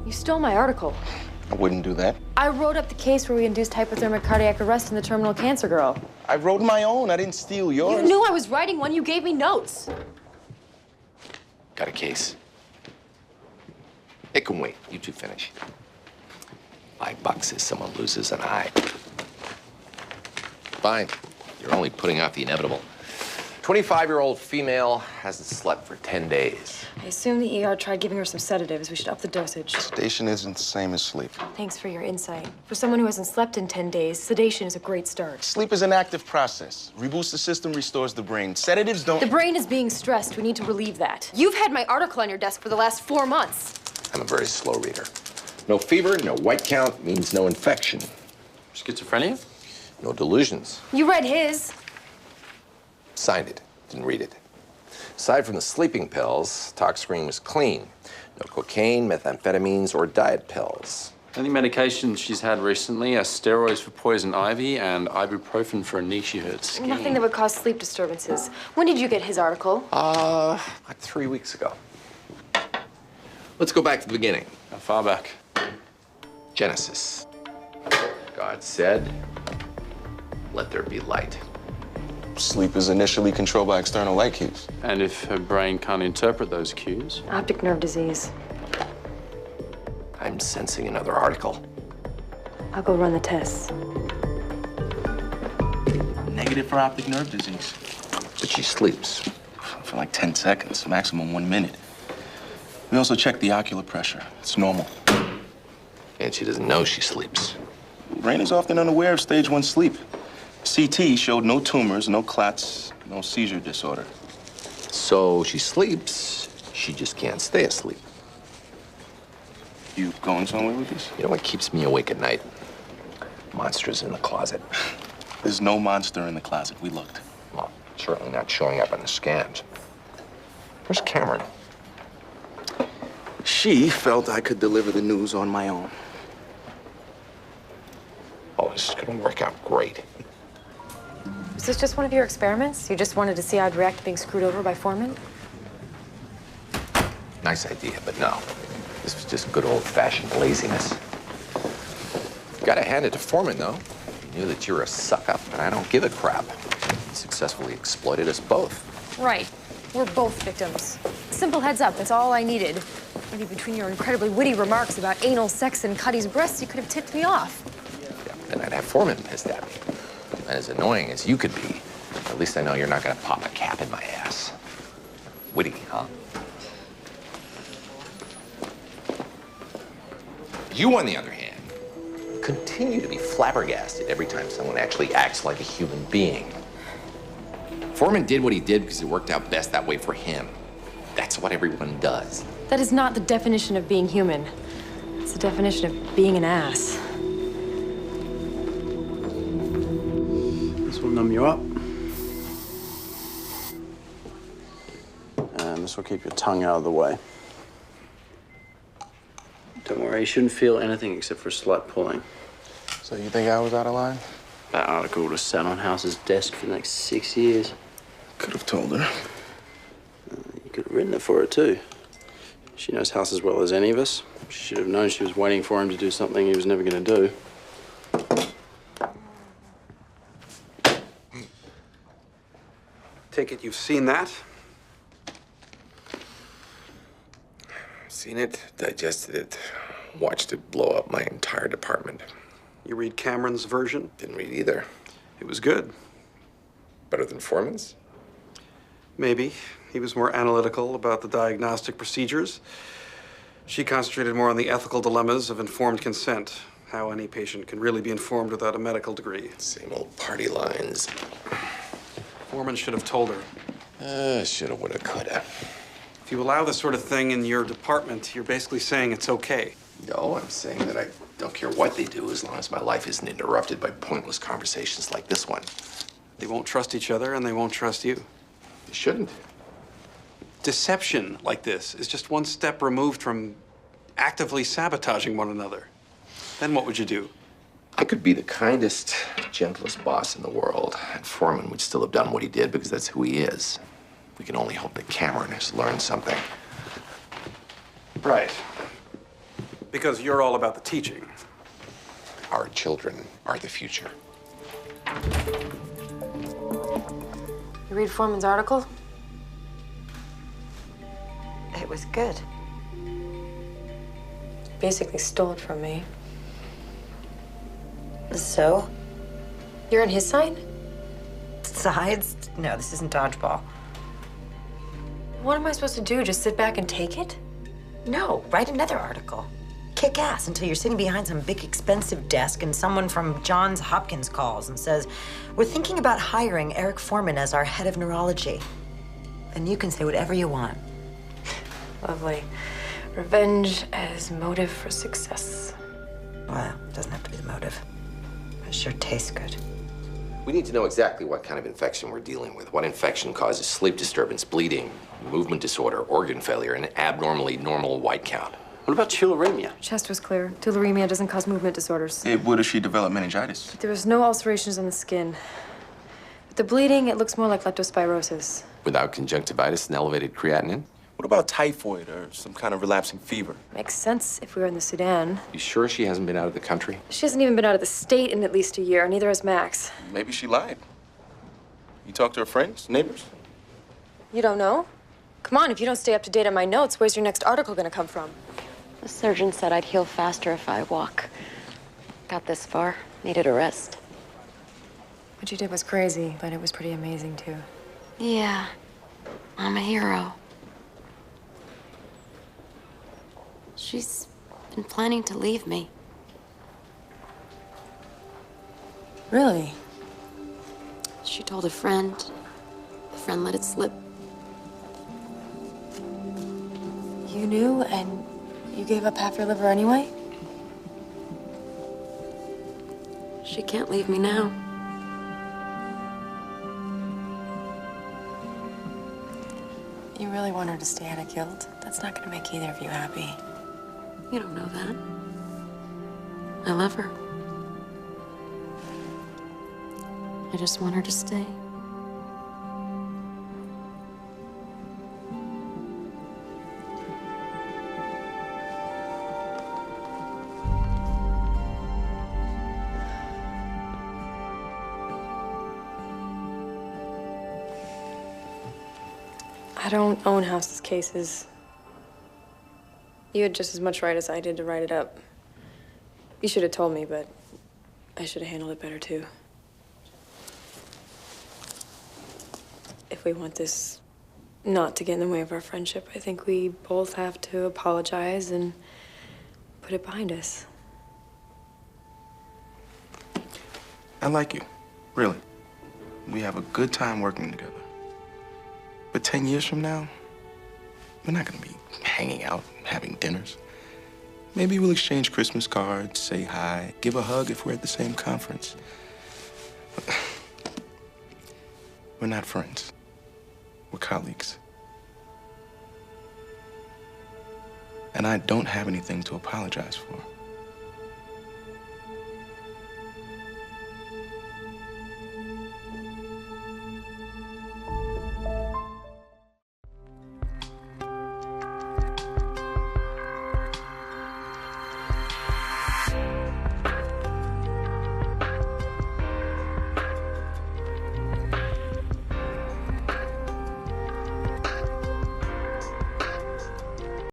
You stole my article. I wouldn't do that. I wrote up the case where we induced hypothermic cardiac arrest in the terminal cancer girl. I wrote my own. I didn't steal yours. You knew I was writing one. You gave me notes. Got a case. It can wait. You two finish. $5 if someone loses an eye. Fine. You're only putting off the inevitable. 25-year-old female hasn't slept for 10 days. I assume the ER tried giving her some sedatives. We should up the dosage. Sedation isn't the same as sleep. Thanks for your insight. For someone who hasn't slept in 10 days, sedation is a great start. Sleep is an active process. Reboots the system, restores the brain. Sedatives don't... The brain is being stressed. We need to relieve that. You've had my article on your desk for the last 4 months. I'm a very slow reader. No fever, no white count means no infection. Schizophrenia? No delusions. You read his. Signed it, didn't read it. Aside from the sleeping pills, talk screen was clean. No cocaine, methamphetamines, or diet pills. The only medications she's had recently are steroids for poison ivy and ibuprofen for a knee she hurt skiing. Nothing that would cause sleep disturbances. When did you get his article? About 3 weeks ago. Let's go back to the beginning. How far back? Genesis. God said, let there be light. Sleep is initially controlled by external light cues. And if her brain can't interpret those cues? Optic nerve disease. I'm sensing another article. I'll go run the tests. Negative for optic nerve disease. But she sleeps. For like 10 seconds, maximum 1 minute. We also checked the ocular pressure. It's normal. And she doesn't know she sleeps. Brain is often unaware of stage 1 sleep. CT showed no tumors, no clots, no seizure disorder. So she sleeps, she just can't stay asleep. You going somewhere with this? You know what keeps me awake at night? Monsters in the closet. There's no monster in the closet. We looked. Well, certainly not showing up on the scans. Where's Cameron? She felt I could deliver the news on my own. Oh, this is gonna work out great. Was this just one of your experiments? You just wanted to see how I'd react to being screwed over by Foreman? Nice idea, but no. This was just good old-fashioned laziness. Gotta hand it to Foreman, though. He knew that you're a suck-up, and I don't give a crap. He successfully exploited us both. Right. We're both victims. Simple heads up, that's all I needed. Maybe between your incredibly witty remarks about anal sex and Cuddy's breasts, you could have tipped me off. Yeah, then I'd have Foreman pissed at me. And as annoying as you could be, at least I know you're not gonna pop a cap in my ass. Witty, huh? You, on the other hand, continue to be flabbergasted every time someone actually acts like a human being. Foreman did what he did because it worked out best that way for him. That's what everyone does. That is not the definition of being human. It's the definition of being an ass. This will numb you up. And this will keep your tongue out of the way. Don't worry, you shouldn't feel anything except for a slight pulling. So you think I was out of line? That article would have sat on House's desk for the next 6 years. Could have told her. You could have written it for her, too. She knows House as well as any of us. She should have known she was waiting for him to do something he was never going to do. Take it you've seen that? Seen it, digested it, watched it blow up my entire department. You read Cameron's version? Didn't read either. It was good. Better than Foreman's? Maybe. He was more analytical about the diagnostic procedures. She concentrated more on the ethical dilemmas of informed consent, how any patient can really be informed without a medical degree. Same old party lines. Foreman should have told her. Shoulda, woulda, coulda. If you allow this sort of thing in your department, you're basically saying it's okay. No, I'm saying that I don't care what they do as long as my life isn't interrupted by pointless conversations like this one. They won't trust each other, and they won't trust you. They shouldn't. Deception like this is just one step removed from actively sabotaging one another. Then what would you do? I could be the kindest, gentlest boss in the world, and Foreman would still have done what he did because that's who he is. We can only hope that Cameron has learned something. Right. Because you're all about the teaching. Our children are the future. You read Foreman's article? It was good. Basically stole it from me. So? You're on his side? Sides? No, this isn't dodgeball. What am I supposed to do? Just sit back and take it? No, write another article. Kick ass until you're sitting behind some big expensive desk and someone from Johns Hopkins calls and says, "We're thinking about hiring Eric Foreman as our head of neurology." And you can say whatever you want. Lovely. Revenge as motive for success. Well, it doesn't have to be the motive. It sure tastes good. We need to know exactly what kind of infection we're dealing with. What infection causes sleep disturbance, bleeding, movement disorder, organ failure, and abnormally normal white count. What about tularemia? Chest was clear. Tularemia doesn't cause movement disorders. It would if she developed meningitis. There was no ulcerations on the skin. But the bleeding, it looks more like leptospirosis. Without conjunctivitis and elevated creatinine? What about typhoid or some kind of relapsing fever? Makes sense if we were in the Sudan. You sure she hasn't been out of the country? She hasn't even been out of the state in at least a year, neither has Max. Maybe she lied. You talk to her friends, neighbors? You don't know? Come on, if you don't stay up to date on my notes, where's your next article gonna come from? The surgeon said I'd heal faster if I walk. Got this far, needed a rest. What you did was crazy, but it was pretty amazing, too. Yeah, I'm a hero. She's been planning to leave me. Really? She told a friend. The friend let it slip. You knew, and you gave up half your liver anyway? She can't leave me now. You really want her to stay out of guilt? That's not gonna make either of you happy. You don't know that. I love her. I just want her to stay. I don't own House's cases. You had just as much right as I did to write it up. You should have told me, but I should have handled it better, too. If we want this not to get in the way of our friendship, I think we both have to apologize and put it behind us. I like you, really. We have a good time working together. But 10 years from now, we're not gonna be hanging out, having dinners. Maybe we'll exchange Christmas cards, say hi, give a hug if we're at the same conference. We're not friends. We're colleagues. And I don't have anything to apologize for.